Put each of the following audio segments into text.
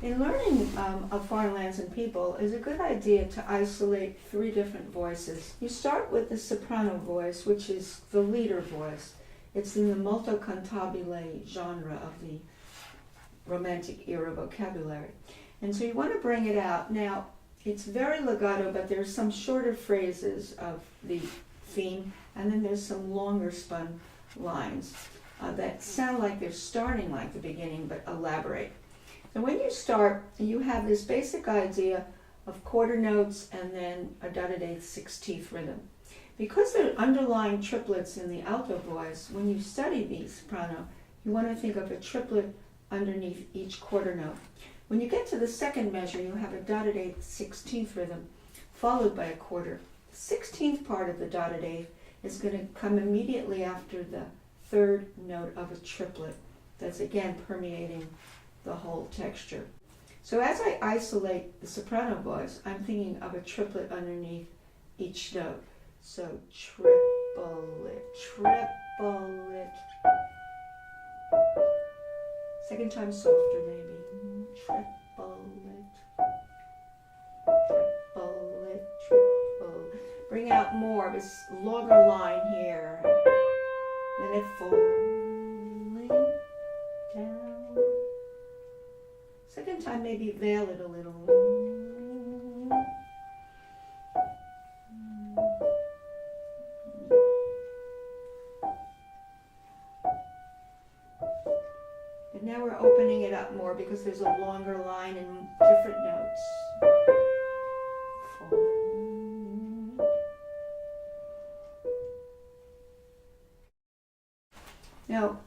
In learning of foreign lands and people, it's a good idea to isolate 3 different voices. You start with the soprano voice, which is the leader voice. It's in the molto cantabile genre of the Romantic era vocabulary. And so you want to bring it out. Now, it's very legato, but there's some shorter phrases of the theme, and then there's some longer spun lines that sound like they're starting like the beginning, but elaborate. And when you start, you have this basic idea of quarter notes and then a dotted eighth 16th rhythm. Because there are underlying triplets in the alto voice, when you study the soprano, you want to think of a triplet underneath each quarter note. When you get to the second measure, you have a dotted eighth 16th rhythm, followed by a quarter. The 16th part of the dotted eighth is going to come immediately after the third note of a triplet. That's again permeating the whole texture. So as I isolate the soprano voice, I'm thinking of a triplet underneath each note. So triplet, triplet. Second time softer maybe. Triplet, triplet, triple. Bring out more of this longer line here. Then it falling down. Second time, maybe veil it a little. And now we're opening it up more because there's a longer line and different notes. Now,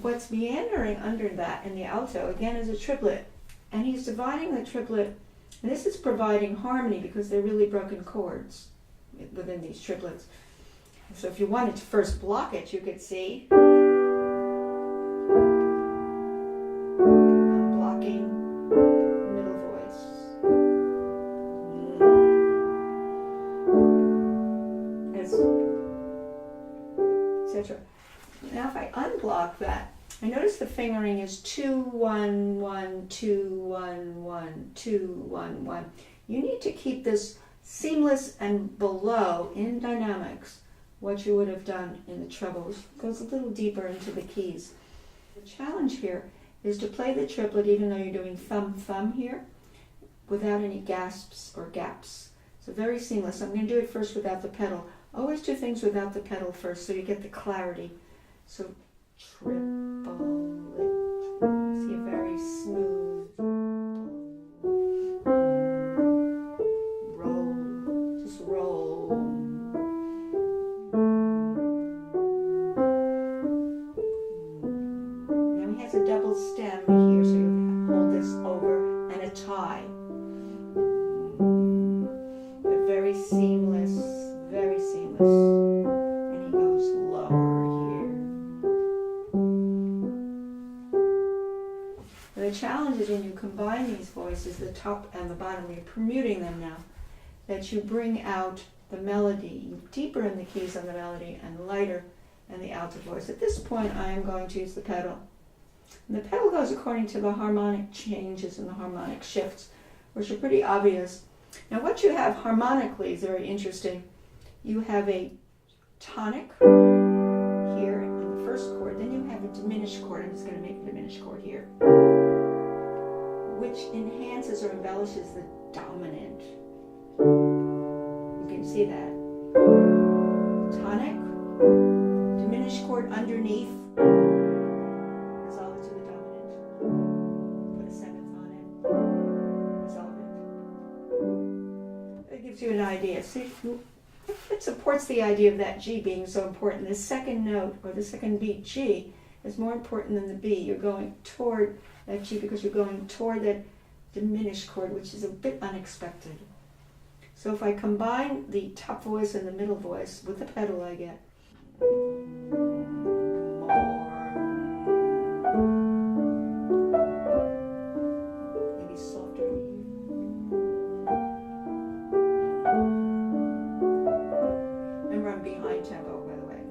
what's meandering under that in the alto, again, is a triplet. And he's dividing the triplet, and this is providing harmony because they're really broken chords within these triplets. So if you wanted to first block it, you could see I'm blocking middle voice, etc. Now if I unblock that, I notice the fingering is 2, 1, 1, 2, 1, 1, 2, 1, 1. You need to keep this seamless and below in dynamics what you would have done in the trebles. It goes a little deeper into the keys. The challenge here is to play the triplet even though you're doing thumb here without any gasps or gaps. So very seamless. I'm going to do it first without the pedal. Always do things without the pedal first so you get the clarity. So triplet. See a very smooth roll. Just roll. Now he has a double stem here, so you hold this over and a tie. But very seamless, very seamless. And he goes lower here. The challenge is when you combine these voices, the top and the bottom, you're permuting them now, that you bring out the melody, deeper in the keys on the melody and lighter in the alto voice. At this point, I am going to use the pedal. And the pedal goes according to the harmonic changes and the harmonic shifts, which are pretty obvious. Now what you have harmonically is very interesting. You have a tonic here on the first chord, then you have a diminished chord. I'm just going to make a diminished chord here, which enhances or embellishes the dominant. You can see that. Tonic, diminished chord underneath, resolve it to the dominant. Put a seventh on it, resolve it. That gives you an idea. See, it supports the idea of that G being so important. The second note, or the second beat, G, is more important than the B. You're going toward that G because you're going toward that diminished chord, which is a bit unexpected. So if I combine the top voice and the middle voice with the pedal, I get maybe softer. Remember, I'm behind tempo, by the way.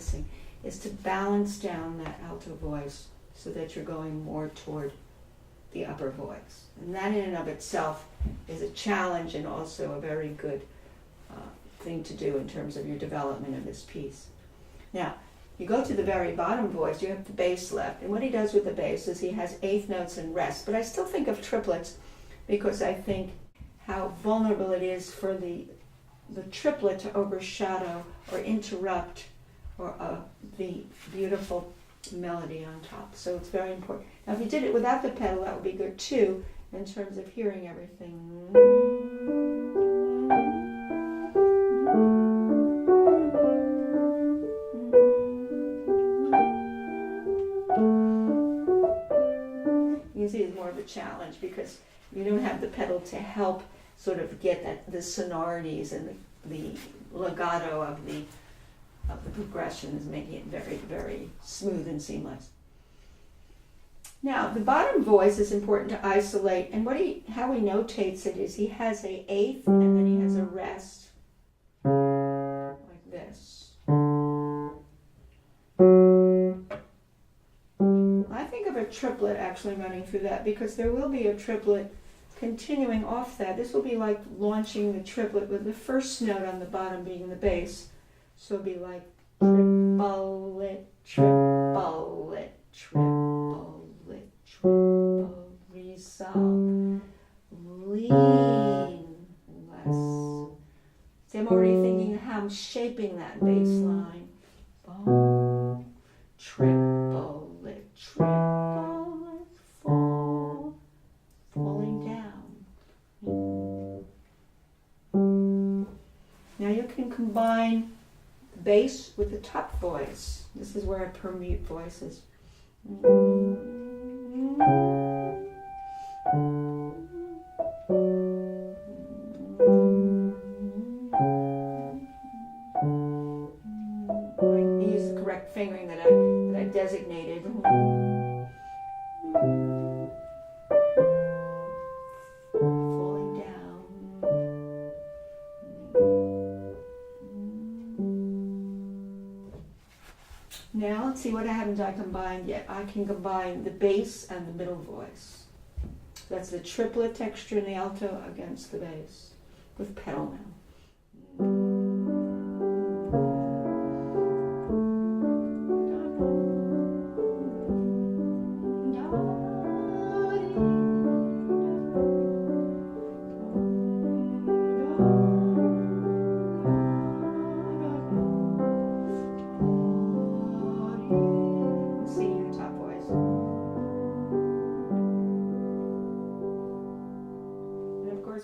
practicing, is to balance down that alto voice so that you're going more toward the upper voice. And that in and of itself is a challenge and also a very good thing to do in terms of your development of this piece. Now, you go to the very bottom voice, you have the bass left. And what he does with the bass is he has eighth notes and rest. But I still think of triplets because I think how vulnerable it is for the triplet to overshadow or interrupt or the beautiful melody on top. So it's very important. Now, if you did it without the pedal, that would be good too, in terms of hearing everything. You can see it's more of a challenge because you don't have the pedal to help sort of get the sonorities and the legato of the progressions, making it very, very smooth and seamless. Now, the bottom voice is important to isolate, and how he notates it is he has a eighth and then he has a rest, like this. I think of a triplet actually running through that because there will be a triplet continuing off that. This will be like launching the triplet with the first note on the bottom being the bass. So it'll be like triplet, triplet, triplet, triple, resolve, lean, less. See, I'm already thinking how I'm shaping that bass line. Boom, triplet, triplet, fall, falling down. Now you can combine the bass with the top voice. This is where I permute voices. I use the correct fingering that I designated. Falling down. Now let's see, what haven't I combined yet? I can combine the bass and the middle voice. That's the triplet texture in the alto against the bass with pedal now.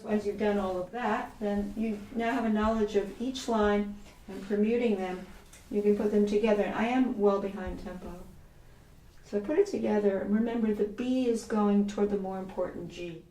Once you've done all of that, then you now have a knowledge of each line and permuting them. You can put them together. And I am well behind tempo. So I put it together. And remember, the B is going toward the more important G.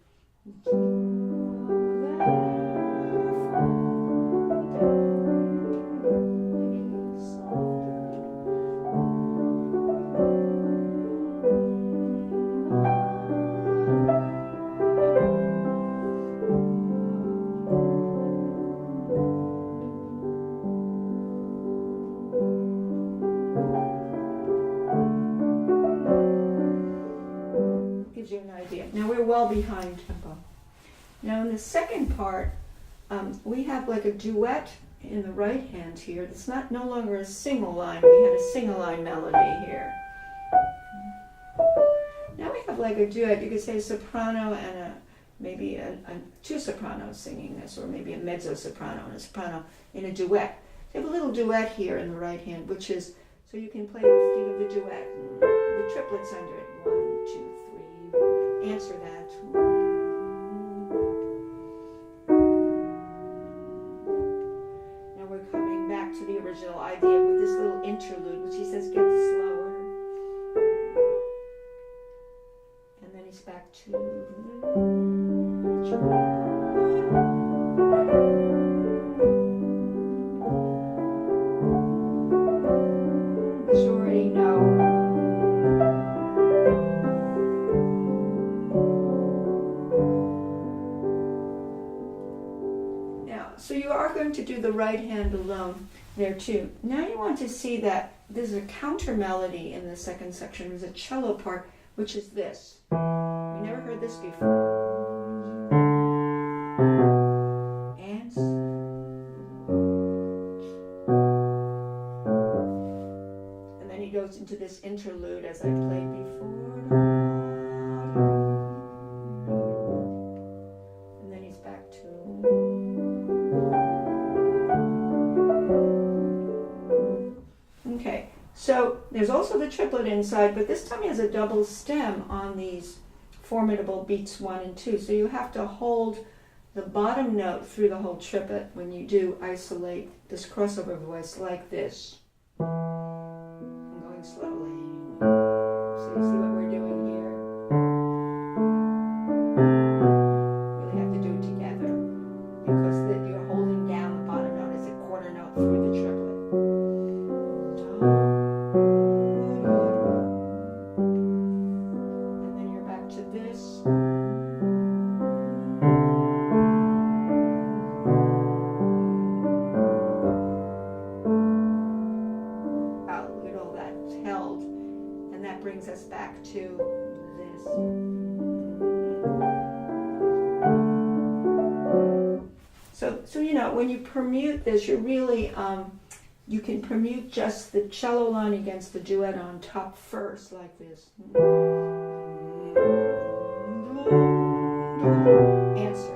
You an idea. Now we're well behind tempo. Now in the second part, we have like a duet in the right hand here. It's no longer a single line. We had a single line melody here. Now we have like a duet. You could say a soprano and maybe two sopranos singing this, or maybe a mezzo soprano and a soprano in a duet. You have a little duet here in the right hand, which is so you can play the theme of the duet. The triplets under it. 1, 2, 3. Answer that. Now we're coming back to the original idea with this little interlude, which he says gets slower. And then he's back to to do the right hand alone. there too. Now you want to see that there's a counter melody in the second section. There's a cello part, which is this. We never heard this before. And then he goes into this interlude as I played before. And then he's back to... Okay, so there's also the triplet inside, but this time he has a double stem on these formidable beats 1 and 2. So you have to hold the bottom note through the whole triplet when you do isolate this crossover voice like this. I'm going slowly. So you see what we're doing here. Really have to do it together because you're holding down the bottom note as a quarter note through the triplet. And then you're back to this. Brings us back to this. So you know, when you permute this, you're really, you can permute just the cello line against the duet on top first, like this. Answer.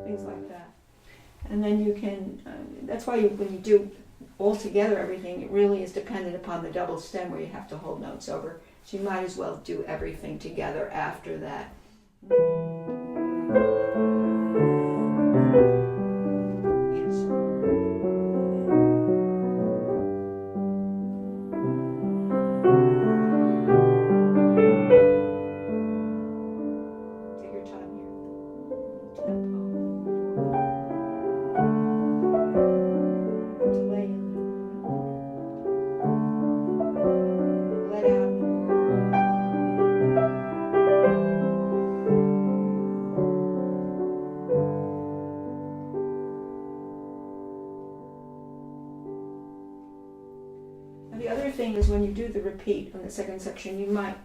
Things like that. And then you can, that's why when you do all together everything, it really is dependent upon the double stem where you have to hold notes over. So you might as well do everything together after that. Take your time here. Tempo. The other thing is when you do the repeat in the second section, you might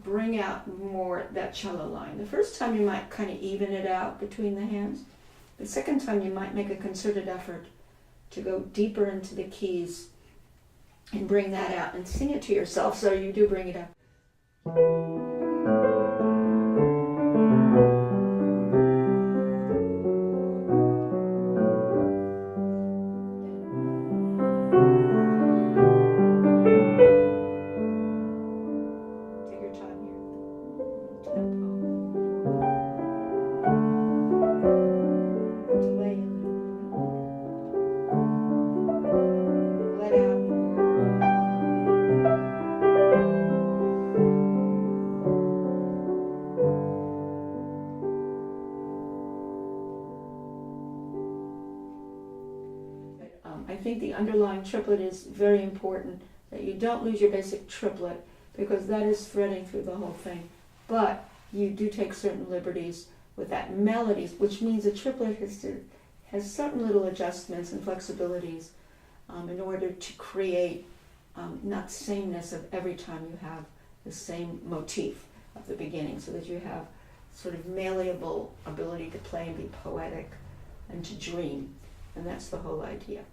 bring out more that cello line. The first time you might kind of even it out between the hands. The second time you might make a concerted effort to go deeper into the keys and bring that out and sing it to yourself so you do bring it up. I think the underlying triplet is very important, that you don't lose your basic triplet because that is threading through the whole thing. But you do take certain liberties with that melodies, which means a triplet has certain little adjustments and flexibilities in order to create not sameness of every time you have the same motif at the beginning, so that you have sort of malleable ability to play and be poetic and to dream. And that's the whole idea.